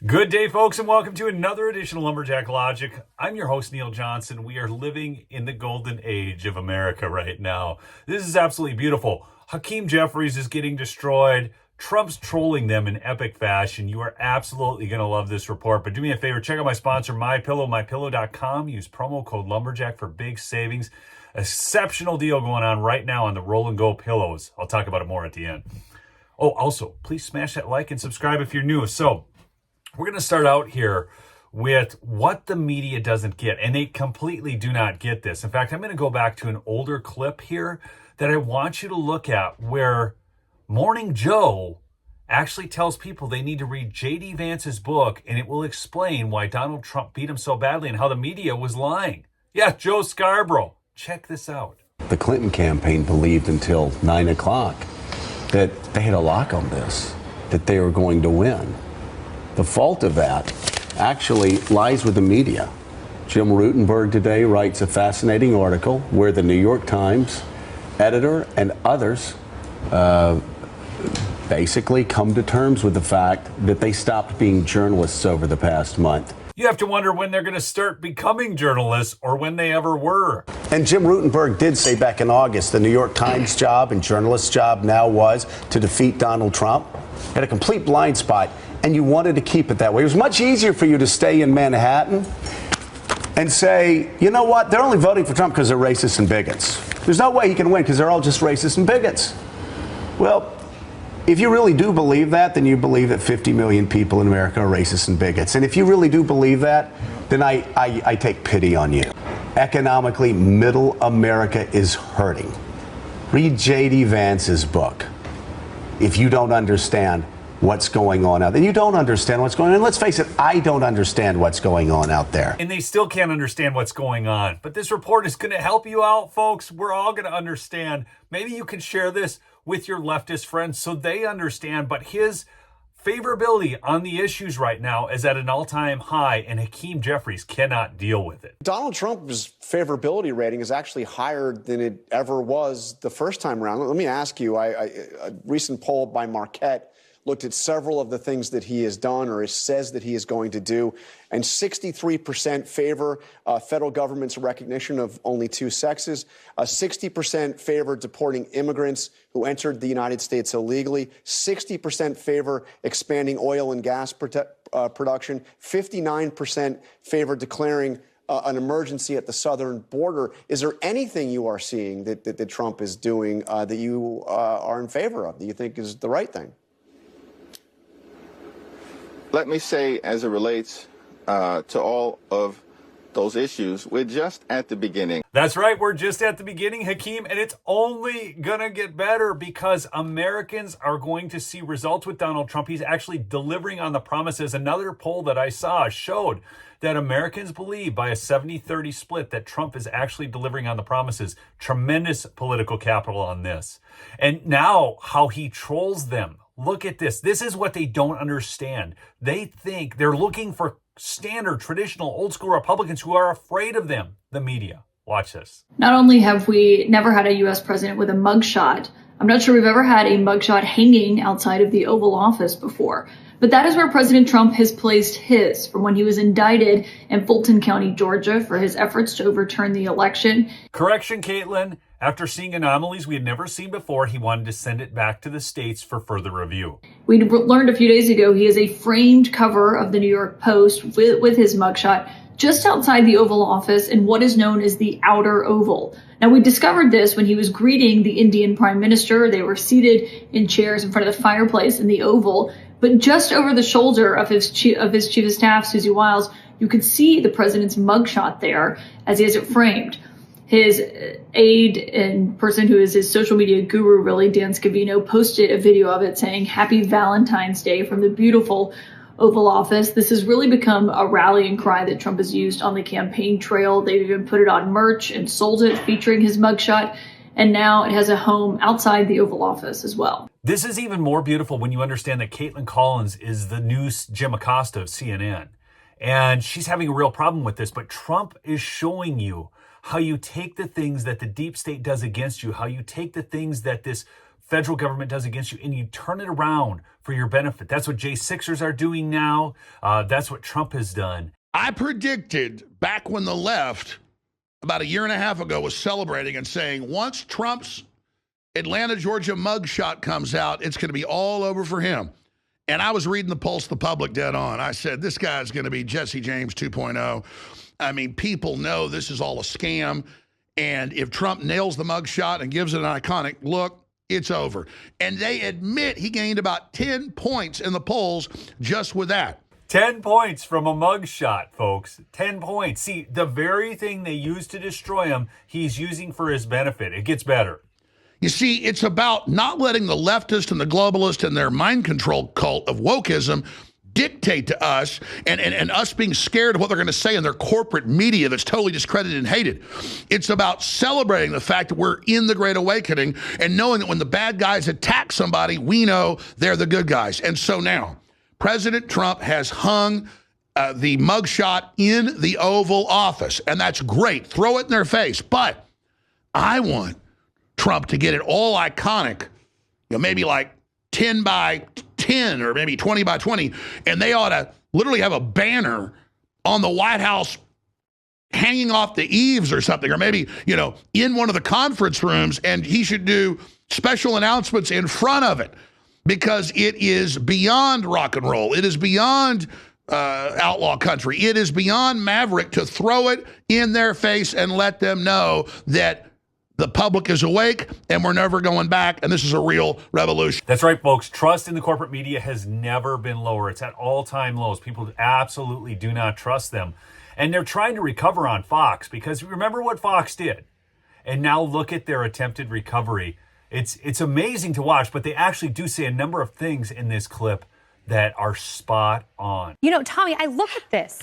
Good day, folks, and welcome to another edition of Lumberjack Logic. I'm your host, Neil Johnson. We are living in the golden age of America right now. This is absolutely beautiful. Hakeem Jeffries is getting destroyed. Trump's trolling them in epic fashion. You are absolutely going to love this report. But do me a favor, check out my sponsor, MyPillow, mypillow.com. Use promo code Lumberjack for big savings. Exceptional deal going on right now on the Roll and Go pillows. I'll talk about it more at the end. Oh, also, please smash that like and subscribe if you're new. So, we're going to start out here with what the media doesn't get, and they completely do not get this. In fact, I'm going to go back to an older clip here that I want you to look at where Morning Joe actually tells people they need to read J.D. Vance's book, and it will explain why Donald Trump beat him so badly and how the media was lying. Yeah, Joe Scarborough. Check this out. The Clinton campaign believed until 9 o'clock that they had a lock on this, that they were going to win. The fault of that actually lies with the media. Jim Rutenberg today writes a fascinating article where the New York Times editor and others basically come to terms with the fact that they stopped being journalists over the past month. You have to wonder when they're going to start becoming journalists or when they ever were. And Jim Rutenberg did say back in August, the New York Times job and journalist's job now was to defeat Donald Trump. Had a complete blind spot. And you wanted to keep it that way. It was much easier for you to stay in Manhattan and say, you know what, they're only voting for Trump because they're racist and bigots. There's no way he can win because they're all just racist and bigots. Well, if you really do believe that, then you believe that 50 million people in America are racist and bigots. And if you really do believe that, then I take pity on you. Economically, middle America is hurting. Read J.D. Vance's book if you don't understand what's going on out there. You don't understand what's going on. And let's face it, I don't understand what's going on out there. And they still can't understand what's going on. But this report is going to help you out, folks. We're all going to understand. Maybe you can share this with your leftist friends so they understand. But his favorability on the issues right now is at an all-time high, and Hakeem Jeffries cannot deal with it. Donald Trump's favorability rating is actually higher than it ever was the first time around. Let me ask you, a recent poll by Marquette looked at several of the things that he has done or says that he is going to do, and 63% favor federal government's recognition of only two sexes, 60% favor deporting immigrants who entered the United States illegally, 60% favor expanding oil and gas production, 59% favor declaring an emergency at the southern border. Is there anything you are seeing that Trump is doing that you are in favor of, that you think is the right thing? Let me say, as it relates to all of those issues, we're just at the beginning. That's right. We're just at the beginning, Hakeem, and it's only going to get better because Americans are going to see results with Donald Trump. He's actually delivering on the promises. Another poll that I saw showed that Americans believe by a 70-30 split that Trump is actually delivering on the promises. Tremendous political capital on this. And now how he trolls them. Look at this. This is what they don't understand. They think they're looking for standard, traditional, old school Republicans who are afraid of them, the media. Watch this. Not only have we never had a U.S. president with a mugshot, I'm not sure we've ever had a mugshot hanging outside of the Oval Office before. But that is where President Trump has placed his from when he was indicted in Fulton County, Georgia, for his efforts to overturn the election. Correction, Caitlin. After seeing anomalies we had never seen before, he wanted to send it back to the states for further review. We learned a few days ago he is a framed cover of the New York Post with his mugshot just outside the Oval Office in what is known as the Outer Oval. Now, we discovered this when he was greeting the Indian Prime Minister. They were seated in chairs in front of the fireplace in the Oval. But just over the shoulder of his chief of staff, Susie Wiles, you could see the president's mugshot there as he has it framed. His aide and person who is his social media guru, really, Dan Scavino, posted a video of it saying, "Happy Valentine's Day" from the beautiful Oval Office. This has really become a rallying cry that Trump has used on the campaign trail. They've even put it on merch and sold it featuring his mugshot. And now it has a home outside the Oval Office as well. This is even more beautiful when you understand that Caitlin Collins is the new Jim Acosta of CNN. And she's having a real problem with this. But Trump is showing you how you take the things that the deep state does against you, how you take the things that this federal government does against you, and you turn it around for your benefit. That's what J6ers are doing now. That's what Trump has done. I predicted back when the left, about a year and a half ago, was celebrating and saying once Trump's Atlanta, Georgia mugshot comes out, it's going to be all over for him. And I was reading the Pulse of the Public dead on. I said, this guy's going to be Jesse James 2.0. I mean, people know this is all a scam. And if Trump nails the mugshot and gives it an iconic look, it's over. And they admit he gained about 10 points in the polls just with that. 10 points from a mugshot, folks. 10 points. See, the very thing they used to destroy him, he's using for his benefit. It gets better. You see, it's about not letting the leftist and the globalist and their mind control cult of wokeism dictate to us and us being scared of what they're going to say in their corporate media that's totally discredited and hated. It's about celebrating the fact that we're in the Great Awakening and knowing that when the bad guys attack somebody, we know they're the good guys. And so now, President Trump has hung the mugshot in the Oval Office, and that's great. Throw it in their face. But I want Trump to get it all iconic, maybe like 10 by 10 or maybe 20 by 20, and they ought to literally have a banner on the White House hanging off the eaves or something, or maybe, in one of the conference rooms, and he should do special announcements in front of it because it is beyond rock and roll. It is beyond outlaw country. It is beyond maverick to throw it in their face and let them know that the public is awake and we're never going back, and this is a real revolution. That's right, folks. Trust in the corporate media has never been lower. It's at all-time lows. People absolutely do not trust them. And they're trying to recover on Fox because remember what Fox did. And now look at their attempted recovery. It's amazing to watch, but they actually do say a number of things in this clip that are spot on. Tommy, I look at this,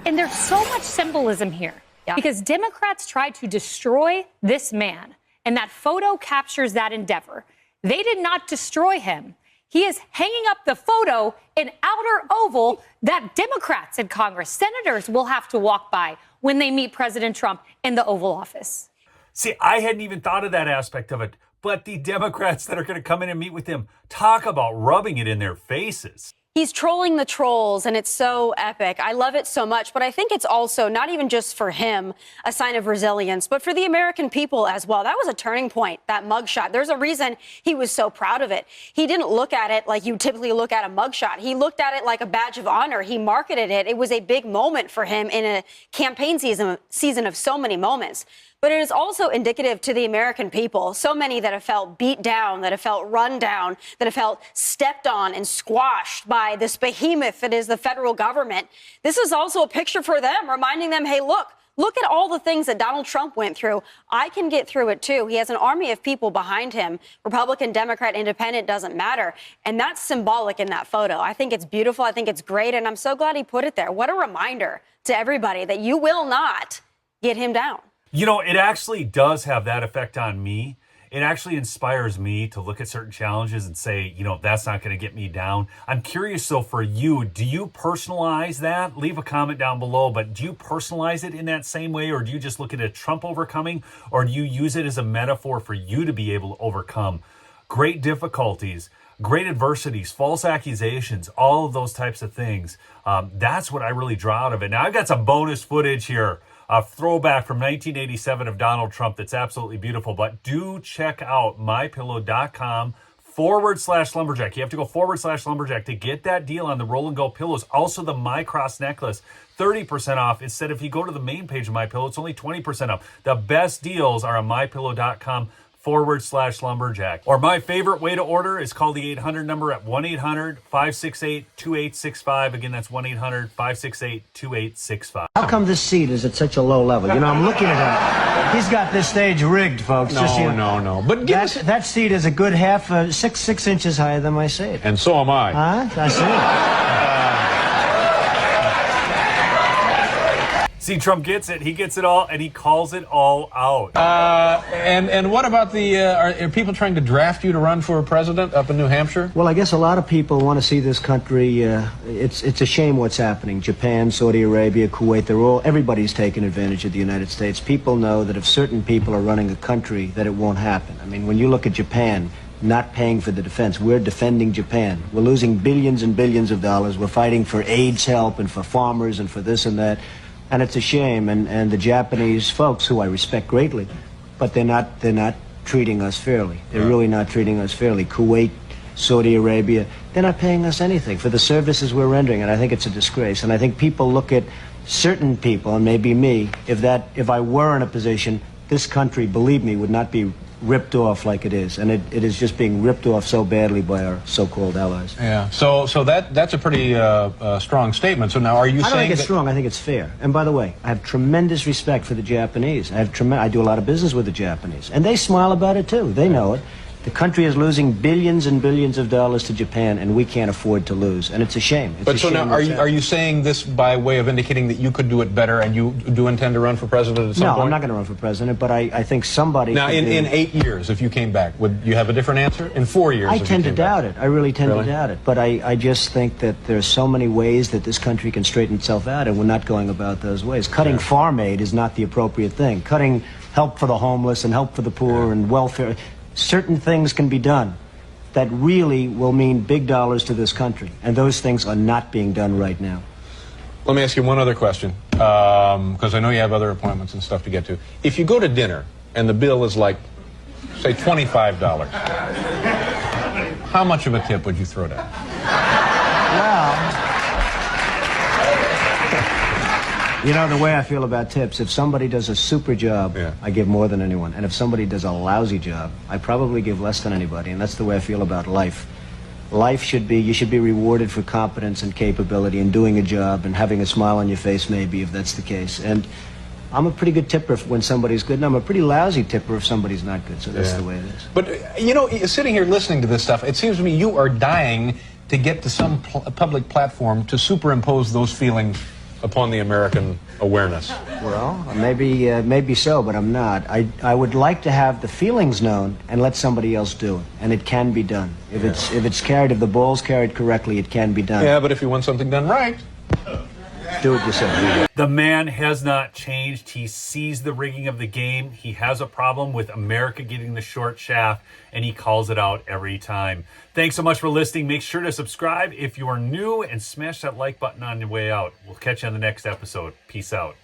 and there's so much symbolism here. Yeah. Because Democrats tried to destroy this man, and that photo captures that endeavor. They did not destroy him. He is hanging up the photo in outer oval that Democrats in Congress, senators, will have to walk by when they meet President Trump in the Oval Office. See, I hadn't even thought of that aspect of it, but the Democrats that are going to come in and meet with him, talk about rubbing it in their faces. He's trolling the trolls, and it's so epic. I love it so much, but I think it's also not even just for him a sign of resilience, but for the American people as well. That was a turning point, that mugshot. There's a reason he was so proud of it. He didn't look at it like you typically look at a mugshot. He looked at it like a badge of honor. He marketed it. It was a big moment for him in a campaign season of so many moments. But it is also indicative to the American people, so many that have felt beat down, that have felt run down, that have felt stepped on and squashed by this behemoth that is the federal government. This is also a picture for them, reminding them, hey, look at all the things that Donald Trump went through. I can get through it, too. He has an army of people behind him. Republican, Democrat, Independent, doesn't matter. And that's symbolic in that photo. I think it's beautiful. I think it's great. And I'm so glad he put it there. What a reminder to everybody that you will not get him down. It actually does have that effect on me. It actually inspires me to look at certain challenges and say, that's not going to get me down. I'm curious, though, for you, do you personalize that? Leave a comment down below, but do you personalize it in that same way, or do you just look at a Trump overcoming, or do you use it as a metaphor for you to be able to overcome great difficulties, great adversities, false accusations, all of those types of things? That's what I really draw out of it. Now, I've got some bonus footage here. A throwback from 1987 of Donald Trump that's absolutely beautiful. But do check out mypillow.com/lumberjack. You have to go /lumberjack to get that deal on the roll and go pillows. Also the My Cross necklace, 30% off. Instead, if you go to the main page of My Pillow, it's only 20% off. The best deals are on mypillow.com/lumberjack. Or my favorite way to order is call the 800 number at 1-800-568-2865. Again, that's 1-800-568-2865. How come this seat is at such a low level? I'm looking at him. He's got this stage rigged, folks. No. But that seat is a good half, 6 inches higher than my seat. And so am I. Huh? I see. See, Trump gets it. He gets it all, and he calls it all out. And what about are people trying to draft you to run for president up in New Hampshire? Well, I guess a lot of people want to see this country. It's a shame what's happening. Japan, Saudi Arabia, Kuwait, everybody's taking advantage of the United States. People know that if certain people are running a country, that it won't happen. I mean, when you look at Japan, not paying for the defense. We're defending Japan. We're losing billions and billions of dollars. We're fighting for AIDS help and for farmers and for this and that. And it's a shame. And the Japanese folks, who I respect greatly, but they're not treating us fairly. They're really not treating us fairly. Kuwait, Saudi Arabia, they're not paying us anything for the services we're rendering, and I think it's a disgrace. And I think people look at certain people, and maybe me, if I were in a position, this country, believe me, would not be ripped off like it is, and it is just being ripped off so badly by our so-called allies. Yeah. So that's a pretty strong statement. So now, are you saying I don't think it's that strong. I think it's fair. And by the way, I have tremendous respect for the Japanese. I do a lot of business with the Japanese, and they smile about it too. They know it. The country is losing billions and billions of dollars to Japan, and we can't afford to lose. And it's a shame. But so now, are you saying this by way of indicating that you could do it better, and you do intend to run for president at some point? No, I'm not going to run for president, but I think somebody... Now, in 8 years, if you came back, would you have a different answer? In 4 years, I tend to doubt it. I really tend to doubt it. But I just think that there are so many ways that this country can straighten itself out, and we're not going about those ways. Cutting farm aid is not the appropriate thing. Cutting help for the homeless and help for the poor and welfare... Certain things can be done that really will mean big dollars to this country, and those things are not being done right now. Let me ask you one other question, because I know you have other appointments and stuff to get to. If you go to dinner and the bill is like, say, $25, how much of a tip would you throw down? Well, you know, the way I feel about tips, if somebody does a super job, I give more than anyone. And if somebody does a lousy job, I probably give less than anybody. And that's the way I feel about life. Life should be, you should be rewarded for competence and capability and doing a job and having a smile on your face, maybe, if that's the case. And I'm a pretty good tipper when somebody's good, and I'm a pretty lousy tipper if somebody's not good. So that's the way it is. But, you know, sitting here listening to this stuff, it seems to me you are dying to get to some public platform to superimpose those feelings upon the American awareness. Well, maybe so, but I'm not. I would like to have the feelings known and let somebody else do it, and it can be done. If the ball's carried correctly, it can be done. Yeah, but if you want something done right, do it yourself. The man has not changed. He sees the rigging of the game. He has a problem with America getting the short shaft, and he calls it out every time. Thanks so much for listening. Make sure to subscribe if you are new and smash that like button on your way out. We'll catch you on the next episode. Peace out.